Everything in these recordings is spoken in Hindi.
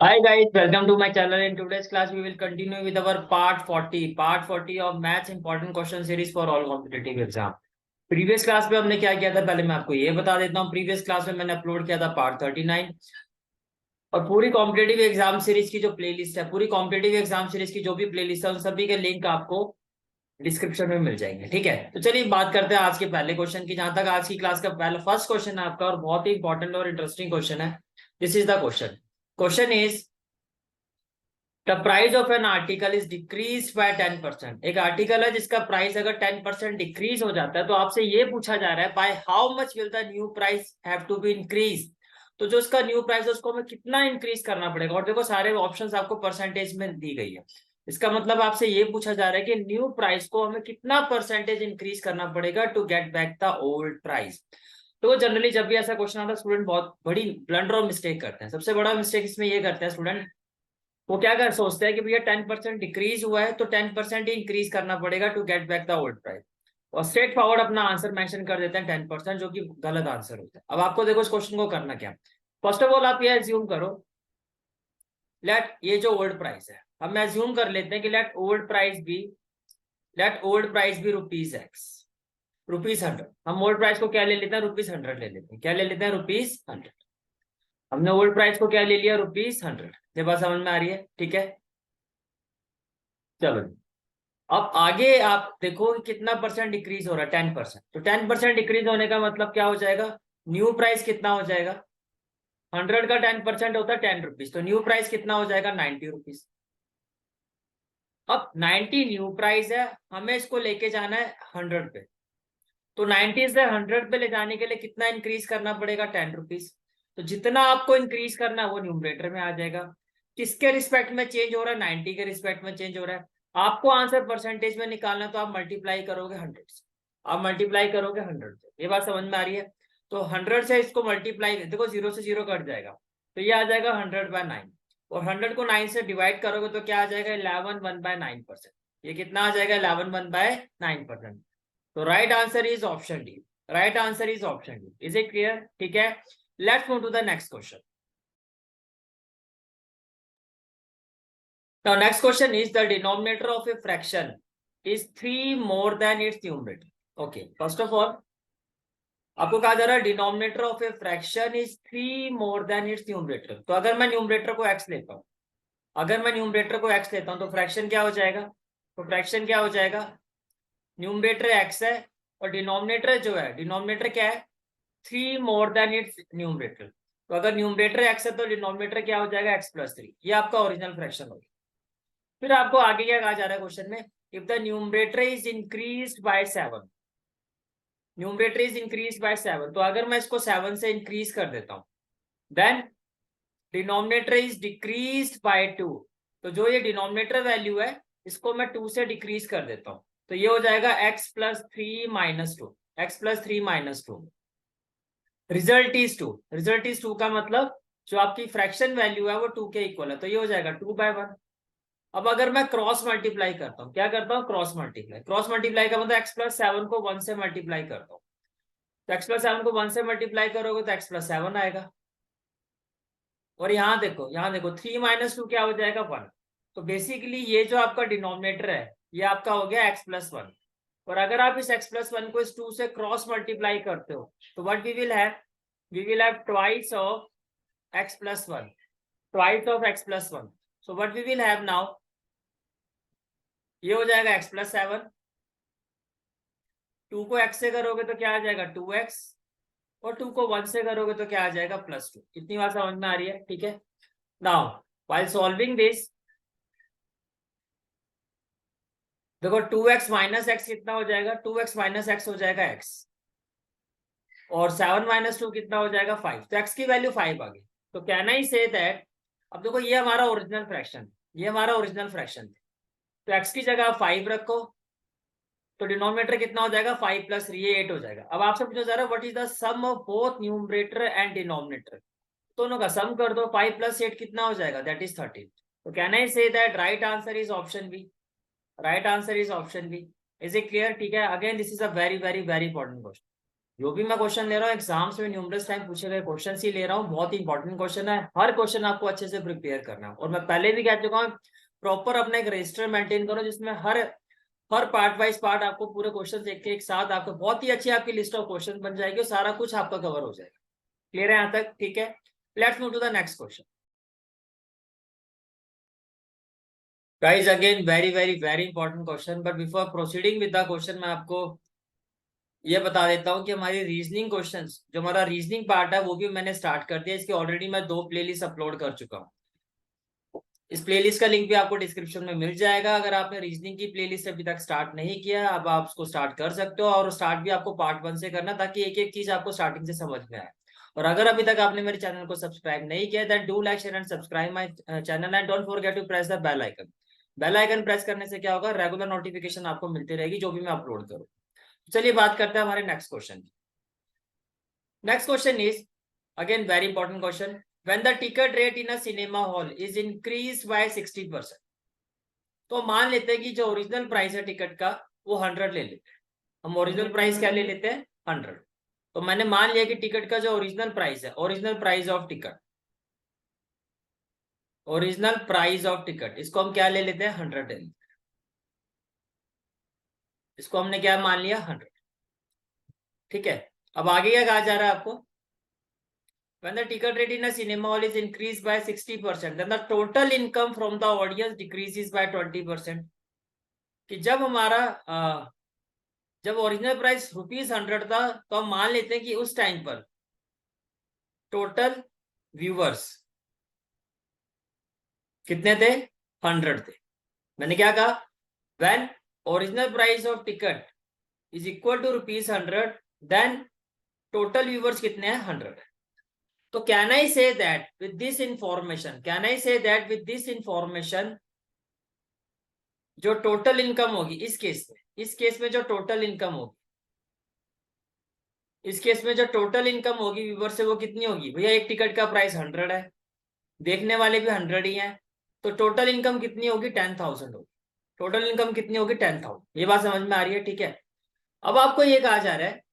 Hi guys, welcome to my channel. In today's class, we will continue with our part 40 of maths important question series for all competitive exam. Previous class में हमने क्या किया था, पहले मैं आपको ये बता देता हूँ। प्रीवियस क्लास में मैंने अपलोड किया था पार्ट 39 और पूरी कॉम्पिटेटिव एग्जाम सीरीज की जो प्लेलिस्ट है, पूरी कॉम्पिटेटिव एग्जाम सीरीज की जो भी प्लेलिस्ट है, उन सभी के लिंक आपको डिस्क्रिप्शन में मिल जाएंगे। ठीक है, तो चलिए बात करते हैं आज के पहले क्वेश्चन की। जहां तक आज की क्लास का पहला फर्स्ट क्वेश्चन है आपका, और बहुत ही इंपॉर्टेंट और इंटरेस्टिंग क्वेश्चन है। This is the question. Question is the price of an article is decrease by 10%। एक आर्टिकल है जिसका प्राइस अगर 10% डिक्रीज हो जाता है, तो आपसे ये पूछा जा रहा है by how much will the new price have to be increase. तो जो उसका न्यू प्राइस है उसको हमें कितना इंक्रीज करना पड़ेगा। और देखो सारे ऑप्शंस आपको परसेंटेज में दी गई है। इसका मतलब आपसे ये पूछा जा रहा है कि न्यू प्राइस को हमें कितना परसेंटेज इंक्रीज करना पड़ेगा to get back the old price. तो जनरली जब भी ऐसा क्वेश्चन आता है, स्टूडेंट बहुत बड़ी ब्लंडर और मिस्टेक करते हैं। सबसे बड़ा मिस्टेक इसमें ये करते हैं स्टूडेंट, वो क्या कर सोचते हैं कि भैया 10% डिक्रीज हुआ है तो 10% ही इंक्रीज करना पड़ेगा to get back the old price, और स्ट्रेट फॉरवर्ड अपना आंसर मेंशन कर देते हैं 10%, जो कि गलत आंसर होता है। अब आपको देखो इस क्वेश्चन को करना क्या। फर्स्ट ऑफ ऑल आप ये एज्यूम करो, लेट ये जो ओल्ड प्राइस है, हम एज्यूम कर लेते हैं कि let old price be rupees x, rupees 100। हम ओल्ड प्राइस को क्या ले लेते हैं, रुपीज 100 ले लेते हैं। क्या ले लेते हैं, रुपीज 100। हमने ओल्ड प्राइस को क्या ले लिया, रुपीज 100। ये बात समझ में आ रही है? ठीक है, चलो अब आगे आप देखो कि कितना परसेंट डिक्रीज हो रहा है, 10%। तो 10% डिक्रीज होने का मतलब क्या हो जाएगा, न्यू प्राइस कितना हो जाएगा। 100 का 10% होता है 10 रुपीज, तो न्यू प्राइस कितना हो जाएगा, 90 रुपीज। अब 90 न्यू प्राइस है, हमें इसको लेके जाना है 100 पे। तो 90 से 100 पे ले जाने के लिए कितना इंक्रीज करना पड़ेगा, 10 रुपीज। तो जितना आपको इंक्रीज करना है वो न्यूमरेटर में आ जाएगा। किसके रिस्पेक्ट में चेंज हो रहा है, 90 के रिस्पेक्ट में चेंज हो रहा है। आपको आंसर परसेंटेज में निकालना, तो आप मल्टीप्लाई करोगे 100 से। आप मल्टीप्लाई करोगे 100 से। ये बात समझ में आ रही है? तो 100 से इसको मल्टीप्लाई, देखो 0 से 0 कट जाएगा, तो ये आ जाएगा 100/9। और 100 को 9 से डिवाइड करोगे तो क्या आ जाएगा, 11/1/9%। ये कितना आ जाएगा, 11/1/9%। तो right answer is option D. Right answer is option D. Is it clear? ठीक है, let's move to the next question. Now next question is the denominator of a fraction is 3 more than its numerator. Okay, first of all आपको कहा जा रहा है denominator of a fraction is 3 more than it's numerator. तो अगर मैं न्यूमरेटर को x लेता हूं, तो फ्रैक्शन क्या हो जाएगा, न्यूमरेटर x है और डिनोमिनेटर जो है, डिनोमिनेटर क्या है, 3 मोर देन इट्स न्यूमरेटर। तो अगर न्यूमरेटर x है तो डिनोमिनेटर क्या हो जाएगा, x+3। ये आपका ओरिजिनल फ्रैक्शन होगा। फिर आपको आगे क्या कहा जा रहा है क्वेश्चन में, if the numerator is increased by 7, तो अगर मैं इसको 7 से इंक्रीज कर देता हूं, than denominator is decreased bye 2। तो जो ये डिनोमिनेटर वैल्यू है, इसको मैं 2 से डिक्रीज कर देता हूं, तो ये हो जाएगा x+3 - 2। रिजल्ट इज 2 का मतलब जो आपकी फ्रैक्शन वैल्यू है वो 2 के इक्वल है, तो ये हो जाएगा 2/1। अब अगर मैं क्रॉस मल्टीप्लाई करता हूँ, क्या करता हूँ, क्रॉस मल्टीप्लाई का मतलब x+7 को 1 से मल्टीप्लाई करता हूँ। तो x+7 को 1 से मल्टीप्लाई करोगे तो x+7 आएगा। और यहाँ देखो 3 - 2 क्या हो जाएगा, 1। तो बेसिकली ये जो आपका डिनोमिनेटर है, ये आपका हो गया x+1। और अगर आप इस x+1 को इस 2 से क्रॉस मल्टीप्लाई करते हो, तो what we will have twice of x+1, so what we will have now, ये हो जाएगा x+7। 2 को x से करोगे तो क्या आ जाएगा, 2x। और 2 को 1 से करोगे तो क्या आ जाएगा, +2। इतनी बात समझ में आ रही है? ठीक है, नाउ व्हाइल सॉल्विंग दिस, देखो 2x - x कितना हो जाएगा, 2x - x हो जाएगा x, और 7 - 2 कितना हो जाएगा, 5। तो x की वैल्यू 5 आ गई। तो कैन आई से दैट, अब देखो ये हमारा ओरिजिनल फ्रैक्शन, तो x की जगह 5 रखो, तो डिनोमिनेटर कितना हो जाएगा, 5+3, ये 8 हो जाएगा। अब आपसे पूछा जा रहा है what is the sum of both numerator and denominator. दोनों का सम कर दो, 5+8 कितना हो जाएगा, दैट इज 13। तो can I say that right answer is option B. Is it clear? ठीक है, again this is a very very very important question. जो भी मैं क्वेश्चन ले रहा हूँ एग्जाम्स में न्यूमरस टाइम पूछे गए क्वेश्चन ही ले रहा हूँ, बहुत ही इंपॉर्टेंट क्वेश्चन है, हर क्वेश्चन आपको अच्छे से प्रिपेयर करना है। और मैं पहले भी कह चुका हूँ, प्रॉपर अपना एक रजिस्टर मेंटेन करो जिसमें हर पार्ट वाइज पार्ट आपको पूरे क्वेश्चन एक साथ आपको बहुत ही अच्छी आपकी लिस्ट ऑफ क्वेश्चन बन जाएगी और सारा कुछ आपका कवर हो जाएगा। क्लियर है यहाँ तक? ठीक है, let's move to the next question. Guys again very very very important question, but before proceeding with the question मैं आपको ये बता देता हूँ कि हमारी रीजनिंग क्वेश्चंस, जो हमारा रीजनिंग पार्ट है वो भी मैंने स्टार्ट कर दिया। इसकी ऑलरेडी मैं 2 प्लेलिस्ट अपलोड कर चुका हूँ। इस प्लेलिस्ट का लिंक भी आपको डिस्क्रिप्शन में मिल जाएगा। अगर आपने रीजनिंग की प्लेलिस्ट अभी तक स्टार्ट नहीं किया, अब आप उसको स्टार्ट कर सकते हो, और स्टार्ट भी आपको पार्ट 1 से करना, ताकि एक एक चीज आपको स्टार्टिंग से समझ में आए। और अगर अभी तक आपने मेरे चैनल को सब्सक्राइब नहीं किया, then do like share and subscribe my channel and don't forget to press the bell icon. Bell icon press करने से क्या होगा, रेगुलर नोटिफिकेशन आपको मिलती रहेगी जो भी मैं अपलोड करूँ। चलिए बात करते हैं हमारे नेक्स्ट क्वेश्चन की। Next question is again very important question. When the ticket rate in a cinema hall is increased by 60%, तो मान लेते हैं कि जो ओरिजिनल प्राइस है टिकट का वो 100 ले लेते हैं। हम ओरिजिनल प्राइस क्या ले लेते हैं? 100। तो मैंने मान लिया कि टिकट का जो ओरिजिनल प्राइस है, original price of ticket, original price of ticket, इसको हम क्या ले लेते हैं? 100 ले लेते हैं। इसको हमने क्या मान लिया? 100। ठीक है, अब आगे क्या कहा जा रहा है आपको? When the ticket rate in a cinema hall is increased by 60%, then the total income from the audience decreases by 20%. कि जब हमारा जब ओरिजिनल प्राइस ₹100 था, तो हम मान लेते हैं कि उस टाइम पर टोटल व्यूवर्स कितने थे? 100 थे। मैंने क्या कहा? When original price of ticket is equal to ₹100, then total viewers कितने हैं? 100। तो can I say that with this information, can I say that with this information, जो टोटल इनकम होगी इस केस में जो टोटल इनकम होगी, इस केस में जो टोटल इनकम होगी व्यूवर से, वो कितनी होगी? भैया एक टिकट का प्राइस 100 है, देखने वाले भी 100 ही हैं, तो टोटल इनकम कितनी होगी? 10,000 होगी। टोटल इनकम कितनी होगी? 10,000। ये बात समझ में आ रही है? ठीक है, अब आपको ये कहा जा रहा है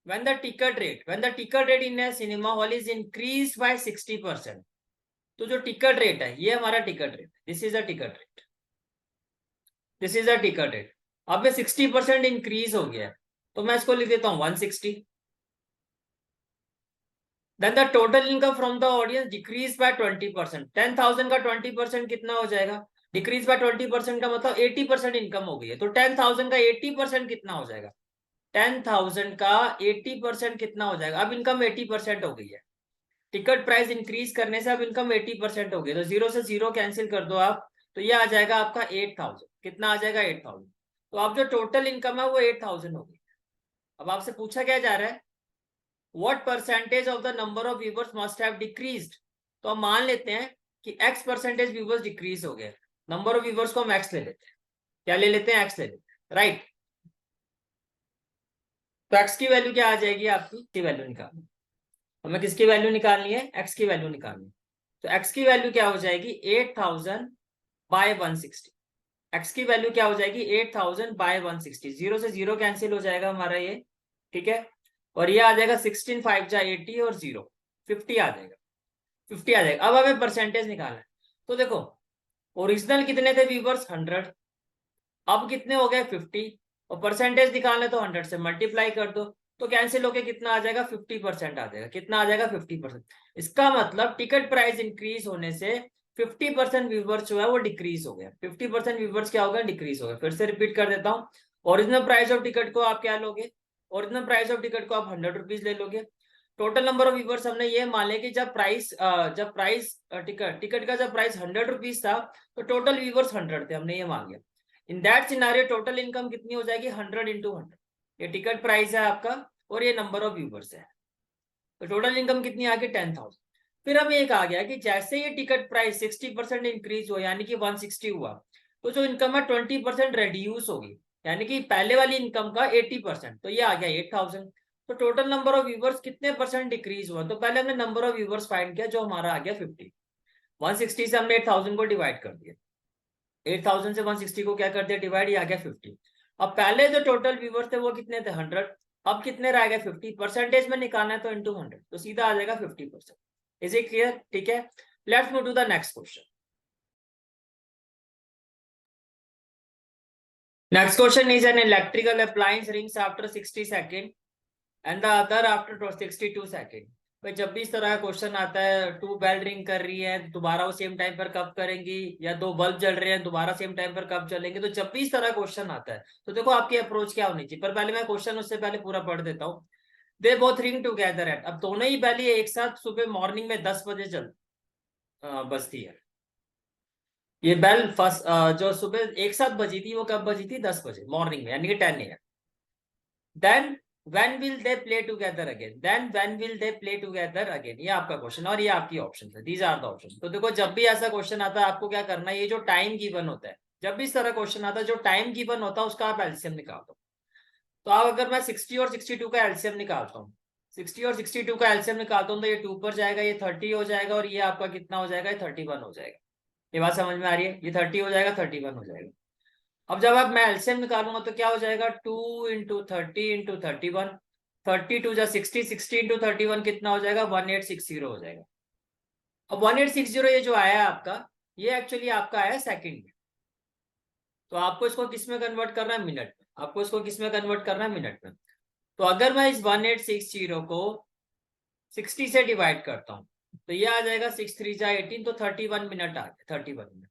when the ticket rate in a cinema hall is increased by 60%, तो जो टिकट रेट है, ये हमारा ticket rate, this is a ticket rate, this is a ticket rate. अब 60% इंक्रीज हो गया है, तो मैं इसको लिख देता हूं 160। Then the total income from the audience decreases by 20%। 10,000 का 20% कितना हो जाएगा? डिक्रीज बाय 20% का मतलब 80% इनकम हो गई है, तो 10,000 का 80% कितना हो जाएगा? 10,000 का 80% कितना हो जाएगा? अब इनकम 80% हो गई है, टिकट प्राइस इंक्रीज करने से अब इनकम 80% हो गई, तो 0 से 0 कैंसिल कर दो आप, तो ये आ जाएगा आपका 8,000। कितना आ जाएगा? 8,000। तो अब जो टोटल इनकम है वो 8,000 हो गई। अब आपसे पूछा क्या जा रहा है? What percentage of the number of viewers must have decreased. तो हम मान लेते हैं कि x परसेंटेज व्यूवर्स डिक्रीज हो गए, नंबर ऑफ व्यूवर्स को हम x ले लेते हैं। क्या ले लेते हैं? x ले लेते हैं, राइट। तो x की वैल्यू क्या आ जाएगी? आपकी वैल्यू निकालनी, हमें किसकी वैल्यू निकालनी है? x की वैल्यू निकालनी। तो x की वैल्यू क्या हो जाएगी? 8,000 बाय 160। x की वैल्यू क्या हो जाएगी? 8,000 बाय 160। 0 से 0 कैंसिल हो जाएगा हमारा ये, ठीक है। और ये आ जाएगा 16 5 जा 80 और 0 50 आ जाएगा, 50 आ जाएगा। अब हमें परसेंटेज निकालना है, तो देखो ओरिजिनल कितने थे व्यूवर्स? 100, अब कितने हो गए? 50, और परसेंटेज निकालना तो 100 से मल्टीप्लाई कर दो, तो कैंसिल होके कितना आ जाएगा? 50% आ जाएगा। कितना आ जाएगा? 50%। इसका मतलब टिकट प्राइस इंक्रीज होने से 50% व्यूवर्स जो है वो डिक्रीज हो गया। 50% व्यूवर्स क्या हो गया? डिक्रीज हो गया। फिर से रिपीट कर देता हूँ, ओरिजिनल प्राइस ऑफ टिकट को आप क्या लोगे? ओरिजिनल प्राइस ऑफ टिकट को आप 100 रुपीज ले लोगे। टोटल नंबर ऑफ व्यूवर्स हमने ये मान लिया कि जब प्राइस टिकट का जब प्राइस 100 रुपीज था, तो टोटल व्यूवर्स 100 थे, हमने ये मान लिया। In that scenario total income कितनी हो जाएगी? 100 इंटू 100। ये टिकट प्राइस है आपका और ये नंबर ऑफ व्यूवर्स है, तो टोटल इनकम कितनी आ गई? 10,000। फिर हमें एक आ गया कि जैसे ये टिकट प्राइस 60% इंक्रीज हुआ, यानी कि 160 हुआ, तो जो इनकम है 20% रेड्यूस होगी, यानी कि पहले वाली इनकम का 80%, तो ये आ गया 8,000। तो टोटल नंबर ऑफ व्यूवर्स कितने परसेंट डिक्रीज हुआ? तो पहले हमने नंबर ऑफ व्यूवर्स फाइंड किया, जो हमारा आ गया 50। 160 से हमने 8,000 को डिवाइड कर दिया, 8,000 से 160 को क्या कर दिया? डिवाइड, आ गया 50। अब पहले जो टोटल व्यूवर्स थे वो कितने थे 100, अब कितने रह गए 50, परसेंटेज में निकालना है तो इंटू 100, तो सीधा आ जाएगा 50%। Is it clear? ठीक है, let's move to the next question. Next question is an electrical appliance rings after 60 second and the other after 62 second। भाई जब भी इस तरह का क्वेश्चन आता है, टू बेल रिंग कर रही है, दोबारा वो सेम टाइम पर कब करेंगी, या दो बल्ब जल रहे हैं दोबारा सेम टाइम पर कब जलेंगे, तो जब भी इस तरह क्वेश्चन आता है तो देखो आपकी अप्रोच क्या होनी चाहिए। पर पहले मैं क्वेश्चन उससे पहले पूरा पढ़ देता हूँ। They both ring together at, अब दोनों ही बेल एक साथ सुबह मॉर्निंग में 10 बजे बजती है। ये बेल फर्स्ट जो सुबह एक साथ बजी थी वो कब बजी थी? 10 बजे मॉर्निंग में, यानी कि 10 AM। Then when will they play together again, then when will they play together again, ये आपका क्वेश्चन और ये आपकी ऑप्शन है। these are the options। तो देखो जब भी ऐसा क्वेश्चन आता है आपको क्या करना है, ये जो टाइम गिवन होता है, जब भी इस तरह क्वेश्चन आता है जो टाइम गिवन होता है उसका आप एलसीएम निकाल दो। तो आप अगर मैं 60 और 62 का एलसीएम निकालता हूँ, 60 और 62 का एलसीएम निकालता हूँ तो ये 2 पर जाएगा, ये 30 हो जाएगा, और ये आपका कितना हो जाएगा? 31 हो जाएगा। ये बात समझ में आ रही है? ये 30 हो जाएगा, 31 हो जाएगा। अब जब आप मैं एलसीएम निकालूंगा तो क्या हो जाएगा? 2 इंटू 30 इंटू 31, 32 जा 60, 60 इंटू 31 कितना हो जाएगा? 1860 हो जाएगा। अब 1860 ये जो आया आपका, ये एक्चुअली आपका आया सेकंड में। तो आपको इसको किस में कन्वर्ट करना है? मिनट में। आपको इसको किस में कन्वर्ट करना है? मिनट में। तो अगर मैं इस 1860 को 60 से डिवाइड करता हूँ तो ये आ जाएगा 6 3 जा 18, तो 31 मिनट आ गया, 31 मिनट।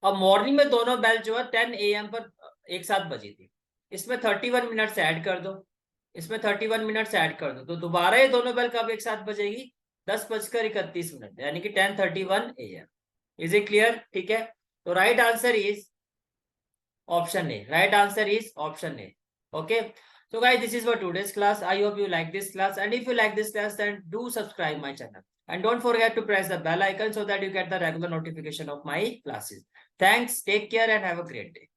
अब मॉर्निंग में दोनों बेल जो है 10 AM पर एक साथ बजी थी, इसमें 31 मिनट से ऐड कर दो, इसमें 31 मिनट से ऐड कर दो, तो दोबारा ये दोनों बेल कब एक साथ बजेगी? 10:31, यानी कि 10:31 AM। Is it clear? ठीक है, तो right answer is option A. Right answer is option A. Okay, so guys, this is for today's class. I hope you like this class, and if you like this class then do subscribe my channel and don't forget to press the bell icon so that you get the regular notification of my classes. Thanks, take care and have a great day.